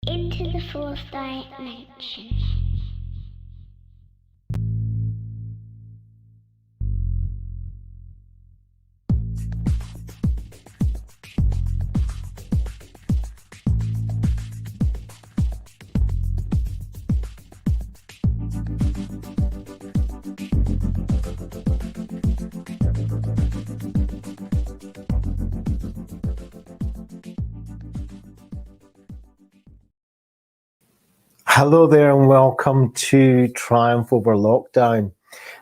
into the fourth dimension. Hello there and welcome to Triumph Over Lockdown.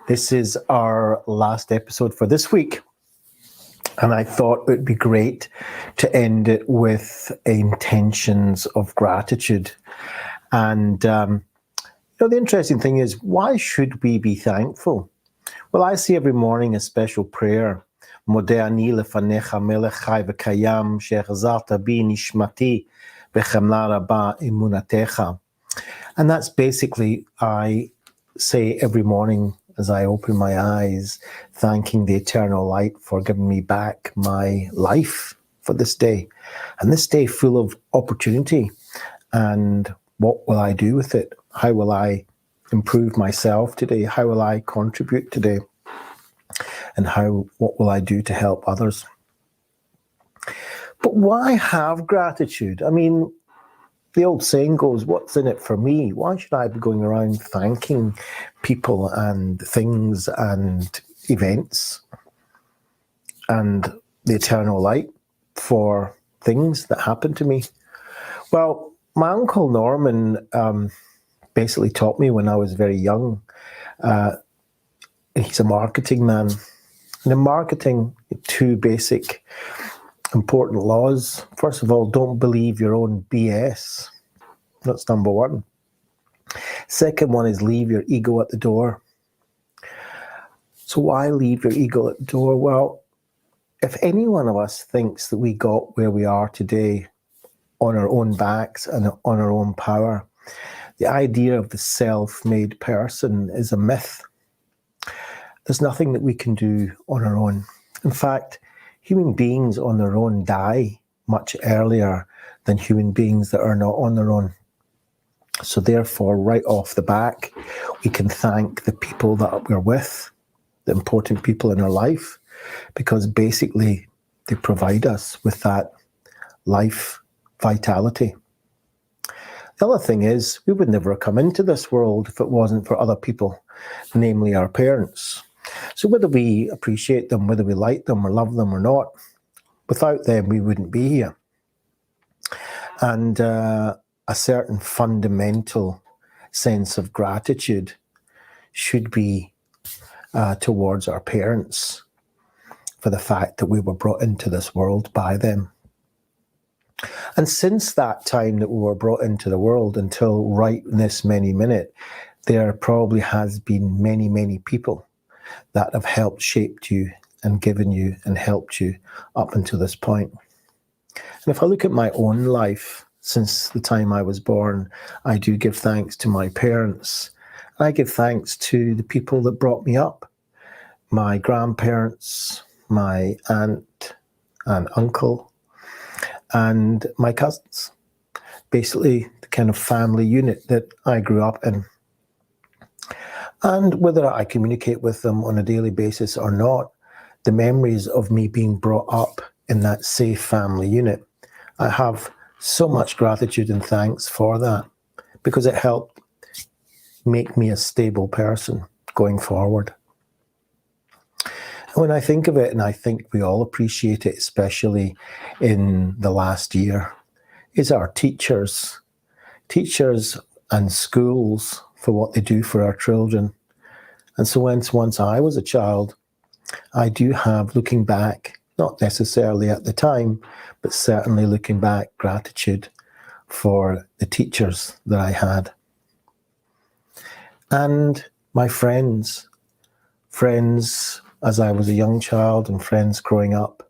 This is our last episode for this week, and I thought it would be great to end it with intentions of gratitude. And the interesting thing is, why should we be thankful? Well, I say every morning a special prayer. Modeh ani lefanecha melech chai v'kayam she'chazarta bi nishmati v'chemla rabba emunatecha. And that's basically, I say every morning as I open my eyes, thanking the eternal light for giving me back my life for this day. And this day full of opportunity. And what will I do with it? How will I improve myself today? How will I contribute today? And what will I do to help others? But why have gratitude? I mean, the old saying goes, what's in it for me? Why should I be going around thanking people and things and events and the eternal light for things that happen to me? Well, my uncle Norman basically taught me when I was very young. He's a marketing man. And in marketing, two basic important laws. First of all, don't believe your own BS. That's number one. Second one is leave your ego at the door. So why leave your ego at the door? Well, if any one of us thinks that we got where we are today on our own backs and on our own power, the idea of the self-made person is a myth. There's nothing that we can do on our own. In fact, human beings on their own die much earlier than human beings that are not on their own. So therefore, right off the back, we can thank the people that we're with, the important people in our life, because basically they provide us with that life vitality. The other thing is, we would never have come into this world if it wasn't for other people, namely our parents. So whether we appreciate them, whether we like them or love them or not, without them, we wouldn't be here. And a certain fundamental sense of gratitude should be towards our parents for the fact that we were brought into this world by them. And since that time that we were brought into the world until right this many minute, there probably has been many, many people that have helped shaped you and given you and helped you up until this point. And if I look at my own life, since the time I was born, I do give thanks to my parents. I give thanks to the people that brought me up, my grandparents, my aunt and uncle, and my cousins. Basically, the kind of family unit that I grew up in. And whether I communicate with them on a daily basis or not, the memories of me being brought up in that safe family unit, I have so much gratitude and thanks for that, because it helped make me a stable person going forward. And when I think of it, and I think we all appreciate it, especially in the last year, is our teachers and schools for what they do for our children. And so once I was a child, I do have, looking back, not necessarily at the time, but certainly looking back, gratitude for the teachers that I had. And my friends as I was a young child and friends growing up,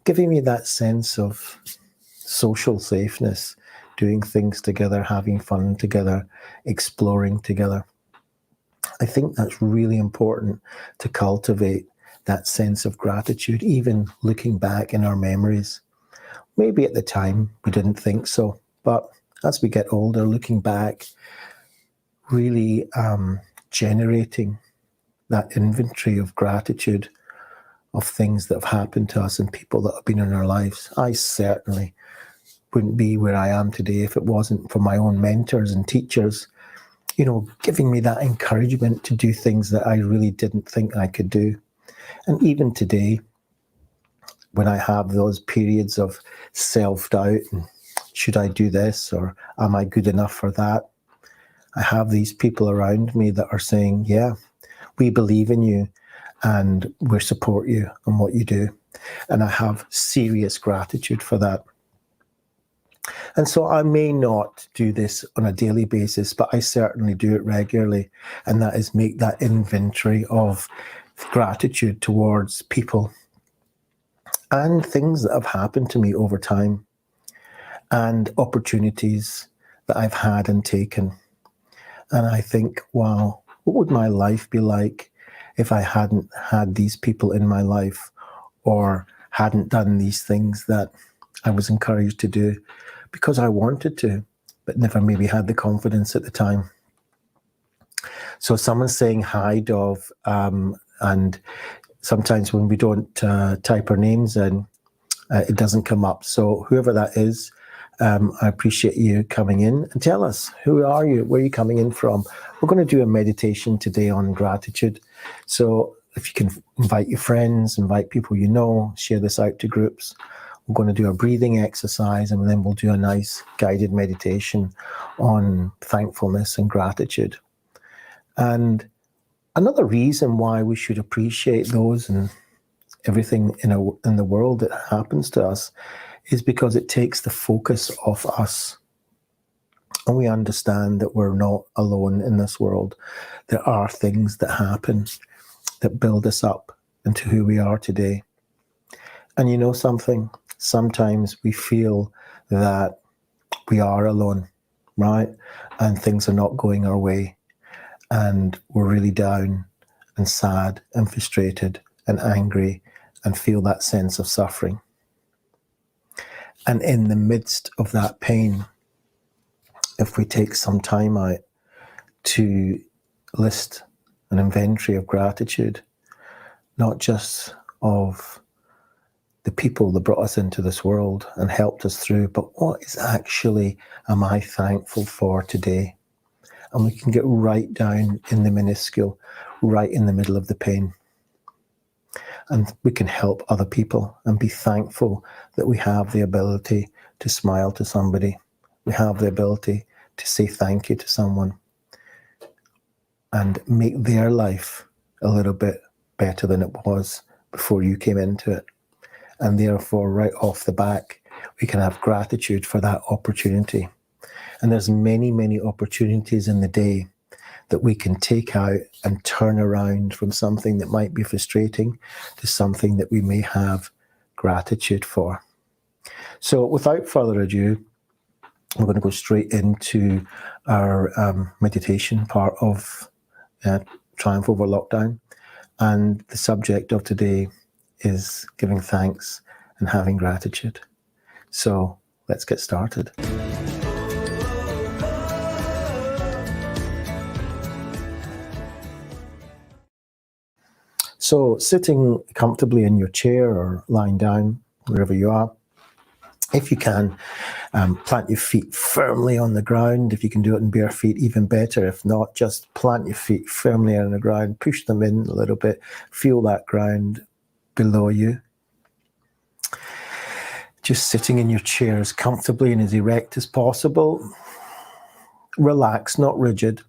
giving me that sense of social safeness, doing things together, having fun together, exploring together. I think that's really important to cultivate that sense of gratitude, even looking back in our memories. Maybe at the time we didn't think so, but as we get older, looking back, really generating that inventory of gratitude of things that have happened to us and people that have been in our lives. I certainly wouldn't be where I am today if it wasn't for my own mentors and teachers, giving me that encouragement to do things that I really didn't think I could do. And even today, when I have those periods of self-doubt and should I do this or am I good enough for that? I have these people around me that are saying, yeah, we believe in you and we support you in what you do. And I have serious gratitude for that. And so I may not do this on a daily basis, but I certainly do it regularly. And that is make that inventory of gratitude towards people and things that have happened to me over time and opportunities that I've had and taken. And I think, wow, what would my life be like if I hadn't had these people in my life or hadn't done these things that I was encouraged to do because I wanted to, but never maybe had the confidence at the time. So someone's saying hi, Dov, and sometimes when we don't type our names in, it doesn't come up. So whoever that is, I appreciate you coming in and tell us, who are you? Where are you coming in from? We're going to do a meditation today on gratitude. So if you can invite your friends, invite people you know, share this out to groups. We're going to do a breathing exercise and then we'll do a nice guided meditation on thankfulness and gratitude. And another reason why we should appreciate those and everything in the world that happens to us is because it takes the focus off us. And we understand that we're not alone in this world. There are things that happen that build us up into who we are today. And you know something? Sometimes we feel that we are alone, right? And things are not going our way. And we're really down and sad and frustrated and angry and feel that sense of suffering. And in the midst of that pain, if we take some time out to list an inventory of gratitude, not just of the people that brought us into this world and helped us through, but what is actually am I thankful for today? And we can get right down in the minuscule, right in the middle of the pain. And we can help other people and be thankful that we have the ability to smile to somebody. We have the ability to say thank you to someone and make their life a little bit better than it was before you came into it. And therefore, right off the back, we can have gratitude for that opportunity. And there's many, many opportunities in the day that we can take out and turn around from something that might be frustrating to something that we may have gratitude for. So without further ado, we're going to go straight into our meditation part of Triumph Over Lockdown. And the subject of today is giving thanks and having gratitude. So let's get started. So sitting comfortably in your chair or lying down, wherever you are, if you can, plant your feet firmly on the ground. If you can do it in bare feet, even better. If not, just plant your feet firmly on the ground, push them in a little bit, feel that ground below you. Just sitting in your chair as comfortably and as erect as possible. Relax, not rigid.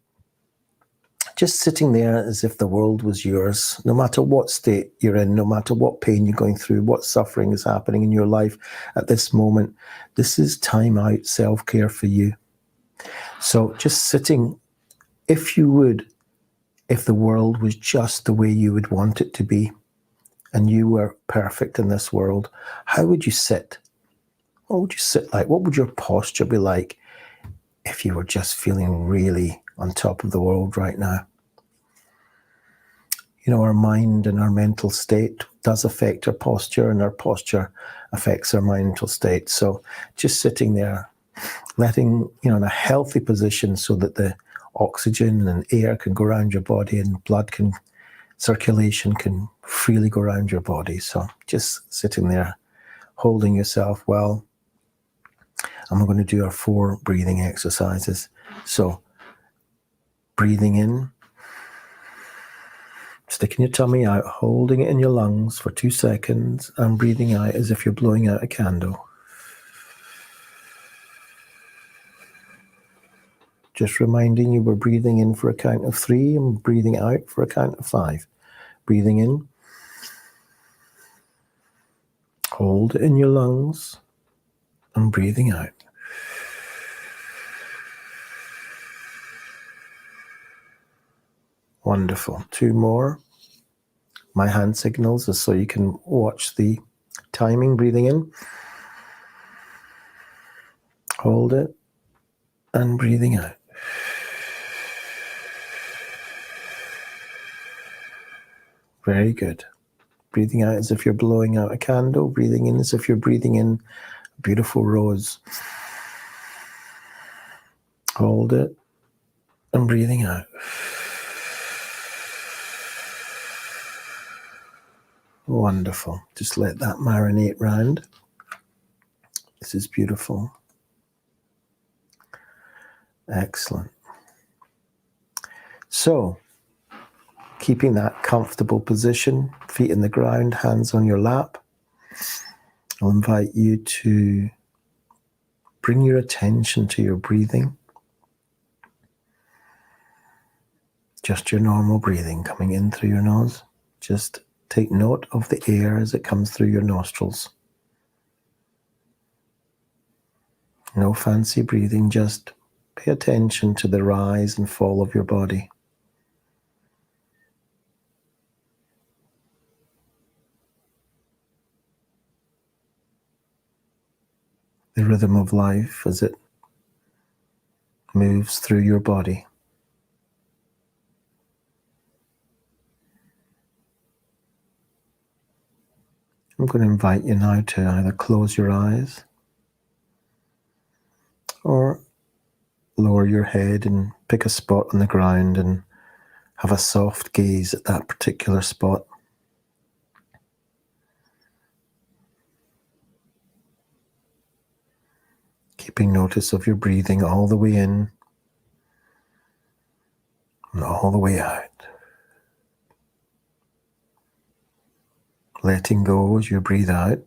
Just sitting there as if the world was yours, no matter what state you're in, no matter what pain you're going through, what suffering is happening in your life at this moment. This is time out, self-care for you. So just sitting, if you would, if the world was just the way you would want it to be, and you were perfect in this world, how would you sit? What would you sit like? What would your posture be like if you were just feeling really on top of the world right now? You know, our mind and our mental state does affect our posture, and our posture affects our mental state. So just sitting there, letting, in a healthy position so that the oxygen and air can go around your body and circulation can freely go around your body. So just sitting there, holding yourself well. And we're going to do our 4 breathing exercises. So breathing in, sticking your tummy out, holding it in your lungs for 2 seconds, and breathing out as if you're blowing out a candle. Just reminding you we're breathing in for a count of 3 and breathing out for a count of 5. Breathing in, hold it in your lungs, and breathing out. Wonderful. 2 more. My hand signals is so you can watch the timing. Breathing in, hold it, and breathing out. Very good. Breathing out as if you're blowing out a candle. Breathing in as if you're breathing in a beautiful rose. Hold it, and breathing out. Wonderful. Just let that marinate round. This is beautiful. Excellent. So, keeping that comfortable position, feet in the ground, hands on your lap, I'll invite you to bring your attention to your breathing. Just your normal breathing coming in through your nose. Just take note of the air as it comes through your nostrils. No fancy breathing, just pay attention to the rise and fall of your body. The rhythm of life as it moves through your body. I'm going to invite you now to either close your eyes or lower your head and pick a spot on the ground and have a soft gaze at that particular spot. Keeping notice of your breathing all the way in and all the way out. Letting go as you breathe out.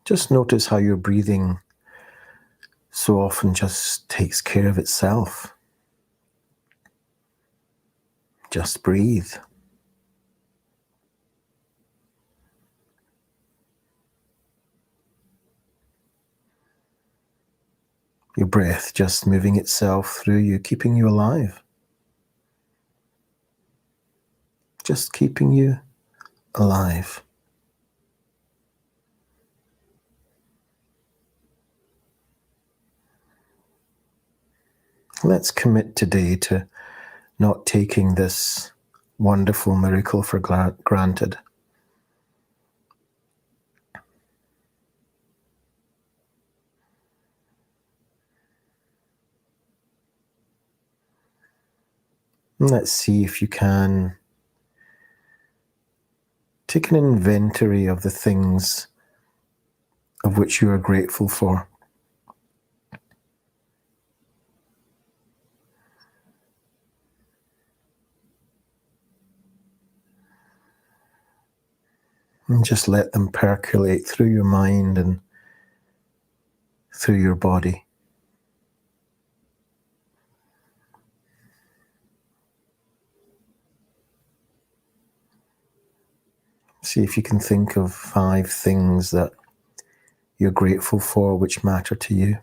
Just notice how your breathing so often just takes care of itself. Just breathe. Your breath just moving itself through you, keeping you alive. Just keeping you alive. Let's commit today to not taking this wonderful miracle for granted. And let's see if you can take an inventory of the things of which you are grateful for. And just let them percolate through your mind and through your body. See if you can think of 5 things that you're grateful for which matter to you.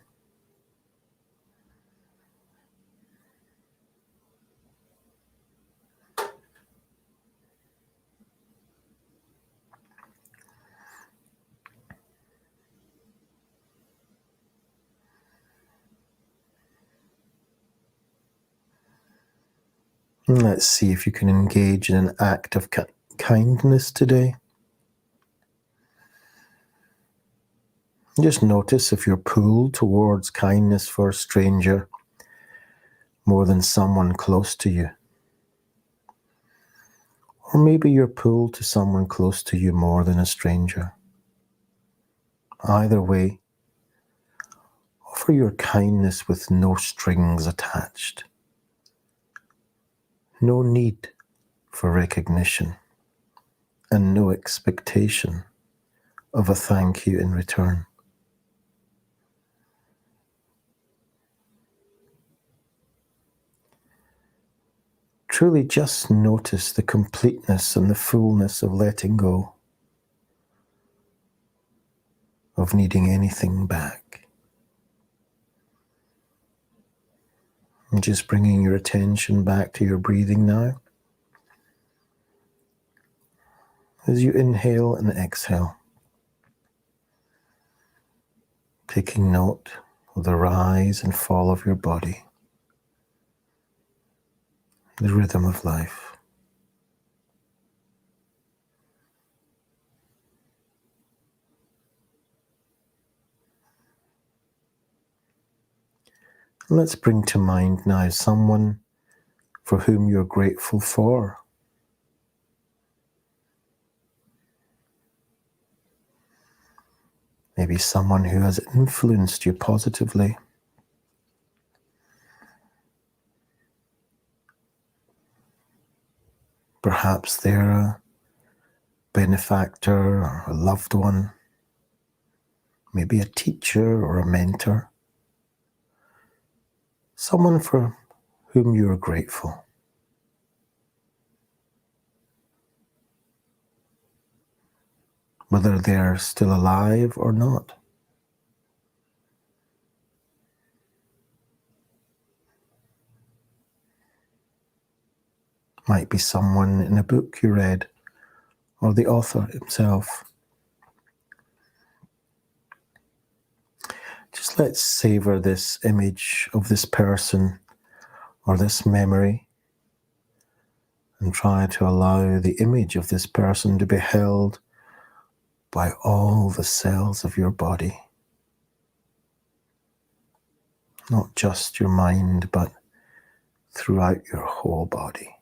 And let's see if you can engage in an act of kindness today. Just notice if you're pulled towards kindness for a stranger more than someone close to you. Or maybe you're pulled to someone close to you more than a stranger. Either way, offer your kindness with no strings attached. No need for recognition and no expectation of a thank you in return. Truly just notice the completeness and the fullness of letting go, of needing anything back. And just bringing your attention back to your breathing now. As you inhale and exhale, taking note of the rise and fall of your body, the rhythm of life. Let's bring to mind now someone for whom you're grateful for. Maybe someone who has influenced you positively. Perhaps they're a benefactor or a loved one, maybe a teacher or a mentor. Someone for whom you are grateful. Whether they're still alive or not. Might be someone in a book you read, or the author himself. Just let's savor this image of this person or this memory and try to allow the image of this person to be held by all the cells of your body. Not just your mind, but throughout your whole body.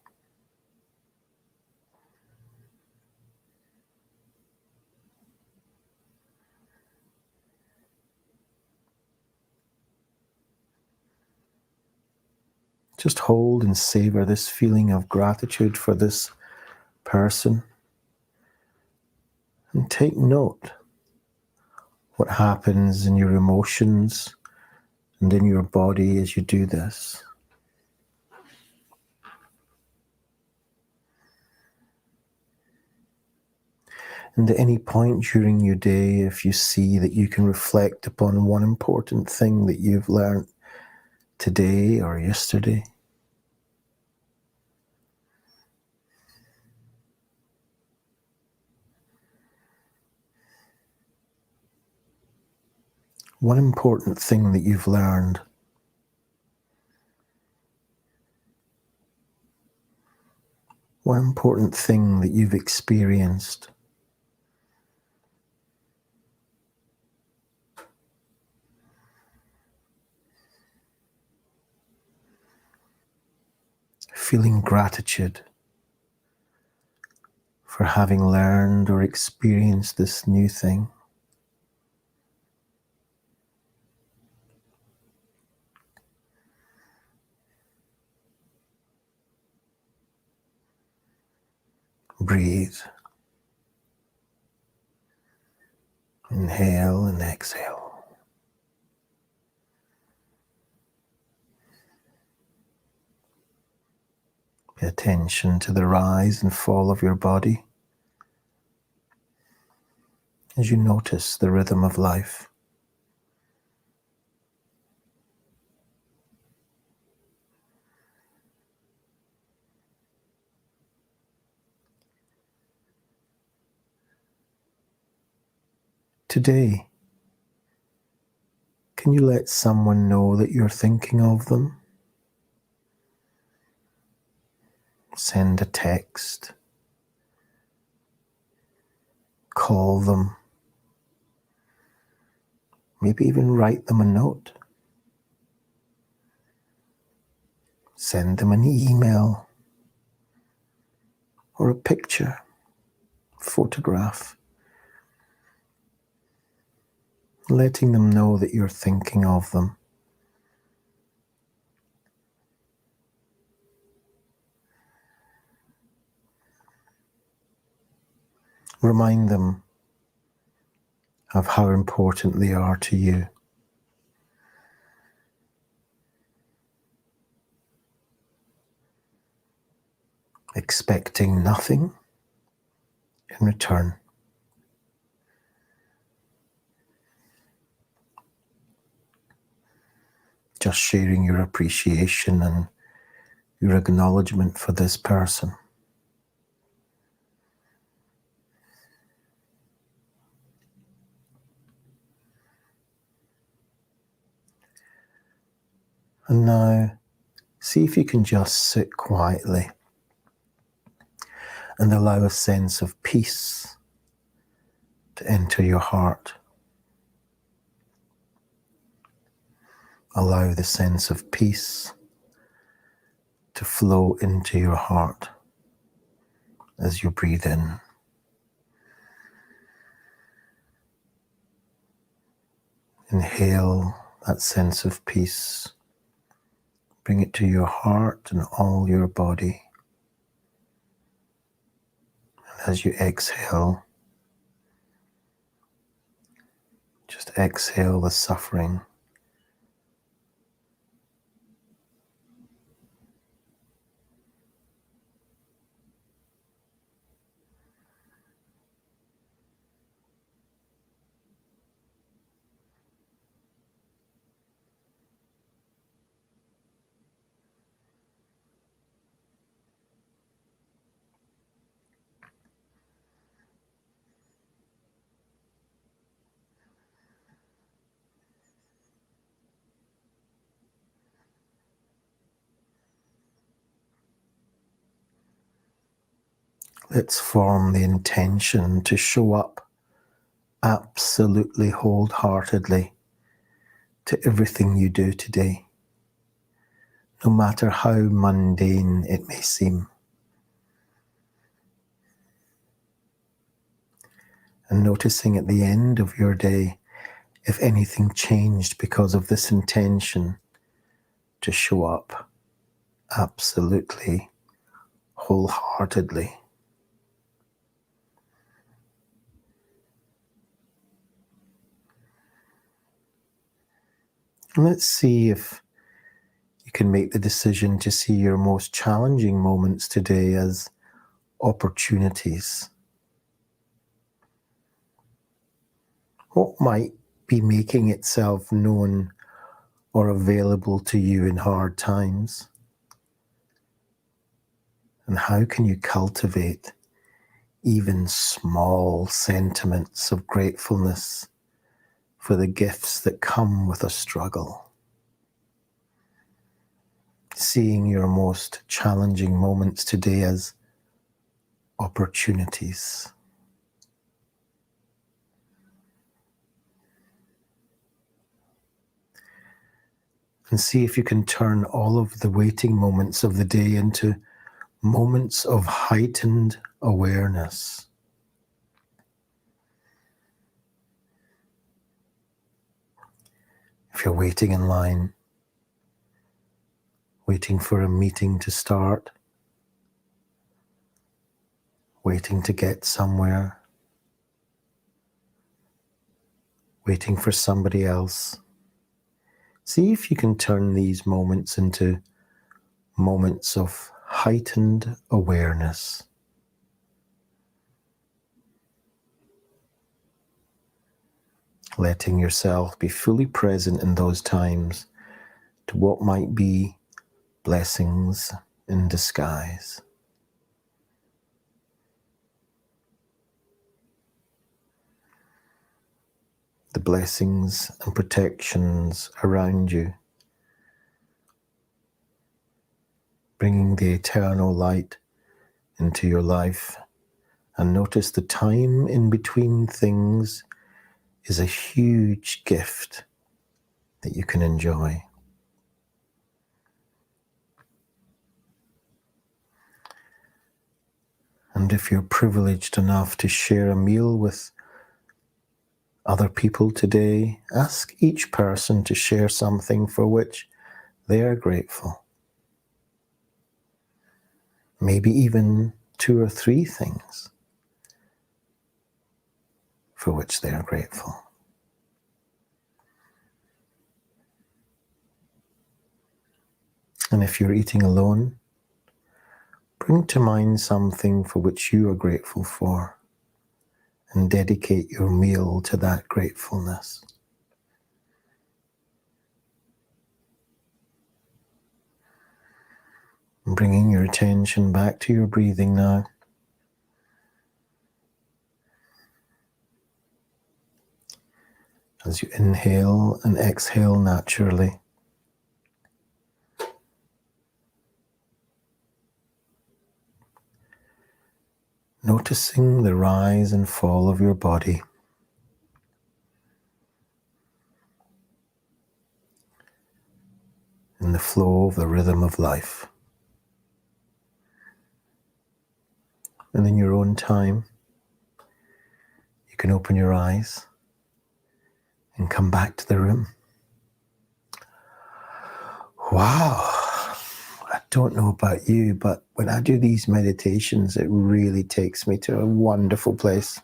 Just hold and savor this feeling of gratitude for this person. And take note what happens in your emotions and in your body as you do this. And at any point during your day, if you see that you can reflect upon one important thing that you've learned today or yesterday, one important thing that you've learned, one important thing that you've experienced. Feeling gratitude for having learned or experienced this new thing. Breathe. Inhale and exhale. Pay attention to the rise and fall of your body as you notice the rhythm of life. Today, can you let someone know that you're thinking of them? Send a text, call them, maybe even write them a note, send them an email or a picture, photograph, letting them know that you're thinking of them. Remind them of how important they are to you. Expecting nothing in return. Just sharing your appreciation and your acknowledgement for this person. And now, see if you can just sit quietly and allow a sense of peace to enter your heart. Allow the sense of peace to flow into your heart as you breathe in. Inhale that sense of peace. Bring it to your heart and all your body. And as you exhale, just exhale the suffering. Let's form the intention to show up absolutely wholeheartedly to everything you do today, no matter how mundane it may seem. And noticing at the end of your day if anything changed because of this intention to show up absolutely wholeheartedly. And let's see if you can make the decision to see your most challenging moments today as opportunities. What might be making itself known or available to you in hard times? And how can you cultivate even small sentiments of gratefulness for the gifts that come with a struggle? Seeing your most challenging moments today as opportunities. And see if you can turn all of the waiting moments of the day into moments of heightened awareness. If you're waiting in line, waiting for a meeting to start, waiting to get somewhere, waiting for somebody else, see if you can turn these moments into moments of heightened awareness. Letting yourself be fully present in those times to what might be blessings in disguise. The blessings and protections around you, bringing the eternal light into your life And notice the time in between things is a huge gift that you can enjoy. And if you're privileged enough to share a meal with other people today, ask each person to share something for which they are grateful. Maybe even 2 or 3 things for which they are grateful. And if you're eating alone, bring to mind something for which you are grateful for and dedicate your meal to that gratefulness. And bringing your attention back to your breathing now. As you inhale and exhale naturally. Noticing the rise and fall of your body. In the flow of the rhythm of life. And in your own time, you can open your eyes and come back to the room. Wow. I don't know about you, but when I do these meditations, it really takes me to a wonderful place.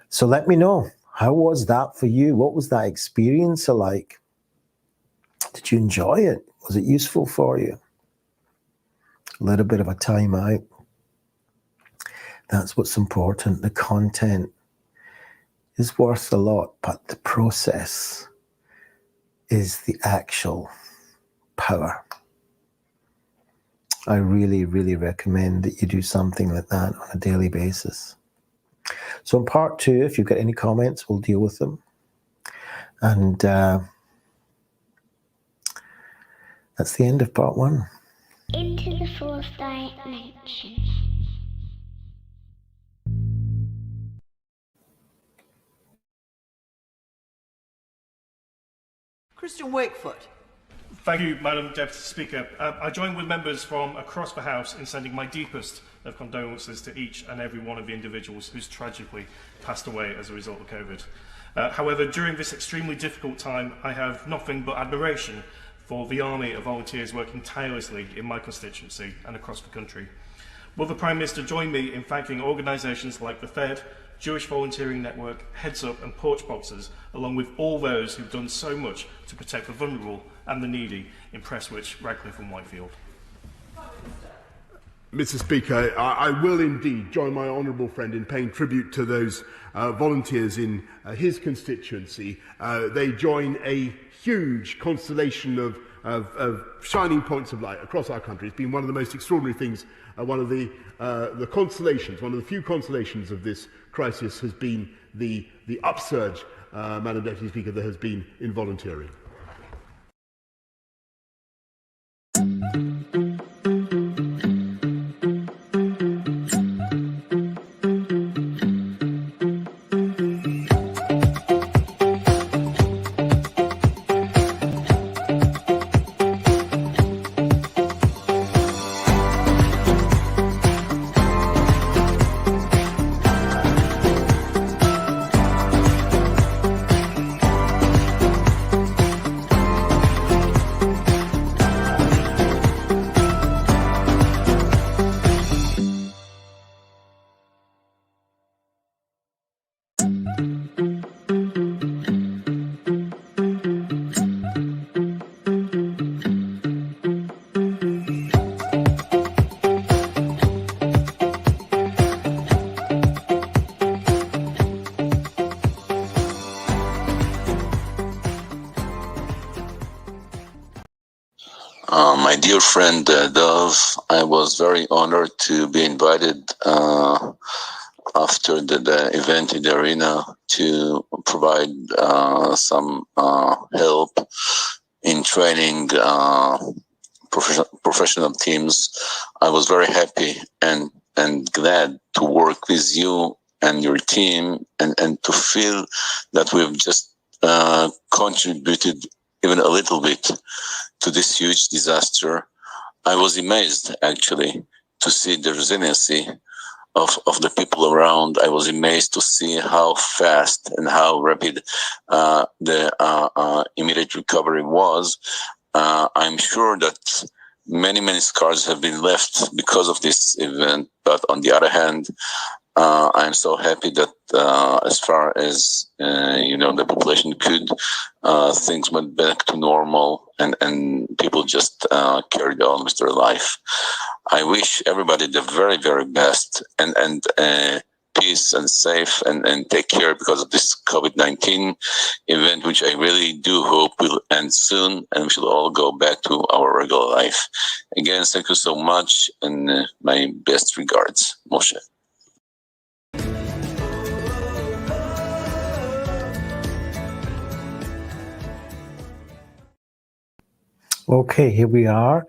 So let me know, how was that for you? What was that experience like? Did you enjoy it? Was it useful for you? A little bit of a time out. That's what's important. The content is worth a lot, but the process is the actual power. I really, really recommend that you do something like that on a daily basis. So in part 2, if you've got any comments, we'll deal with them. And that's the end of part 1. Into the 4th dimension. Christian Wakefoot. Thank you, Madam Deputy Speaker. I join with members from across the House in sending my deepest of condolences to each and every one of the individuals who's tragically passed away as a result of COVID. However, during this extremely difficult time, I have nothing but admiration for the army of volunteers working tirelessly in my constituency and across the country. Will the Prime Minister join me in thanking organisations like the Fed, Jewish Volunteering Network, Heads Up and Porch Boxers, along with all those who've done so much to protect the vulnerable and the needy in Prestwich, Radcliffe and Whitefield? Mr. Speaker, I will indeed join my honourable friend in paying tribute to those volunteers in his constituency. They join a huge constellation of shining points of light across our country. It's been one of the most extraordinary things. One of the consolations, one of the few consolations of this crisis has been the upsurge, Madam Deputy Speaker, there has been in volunteering. My dear friend Dov, I was very honored to be invited after the event in the arena to provide some help in training professional teams. I was very happy and and glad to work with you and your team, and to feel that we've just contributed even a little bit to this huge disaster. I was amazed, actually, to see the resiliency of the people around. I was amazed to see how fast and how rapid the immediate recovery was. I'm sure that many scars have been left because of this event, but on the other hand, I'm so happy that as far as the population could, things went back to normal, and people just carried on with their life. I wish everybody the very, very best, and peace and safe, and take care because of this COVID-19 event, which I really do hope will end soon, and we should all go back to our regular life. Again, thank you so much, and my best regards, Moshe. Okay, here we are.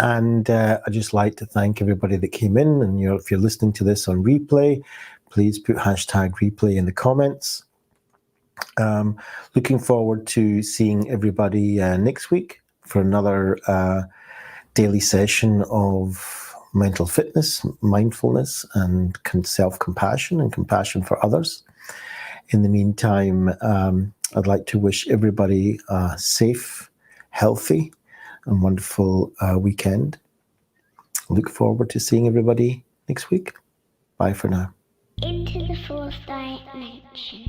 And I'd just like to thank everybody that came in. And if you're listening to this on replay, please put #replay in the comments. Looking forward to seeing everybody next week for another daily session of mental fitness, mindfulness, and self-compassion and compassion for others. In the meantime, I'd like to wish everybody a safe, healthy, and wonderful weekend. Look forward to seeing everybody next week. Bye for now. Into the fourth dimension.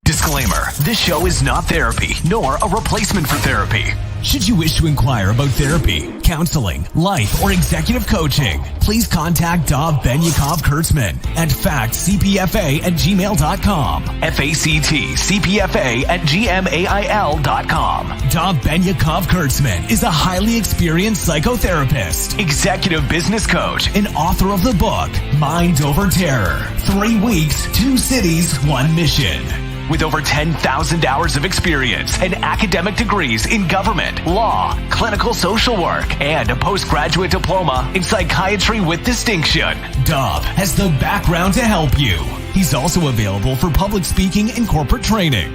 Disclaimer, this show is not therapy, nor a replacement for therapy. Should you wish to inquire about therapy, counseling, life, or executive coaching, please contact Dov Benyaacov-Kurtzman at factcpfa@gmail.com. factcpfa@gmail.com. Dov Benyaacov-Kurtzman is a highly experienced psychotherapist, executive business coach, and author of the book, Mind Over Terror. 3 weeks, 2 cities, 1 mission. With over 10,000 hours of experience and academic degrees in government, law, clinical social work, and a postgraduate diploma in psychiatry with distinction, Dov has the background to help you. He's also available for public speaking and corporate training.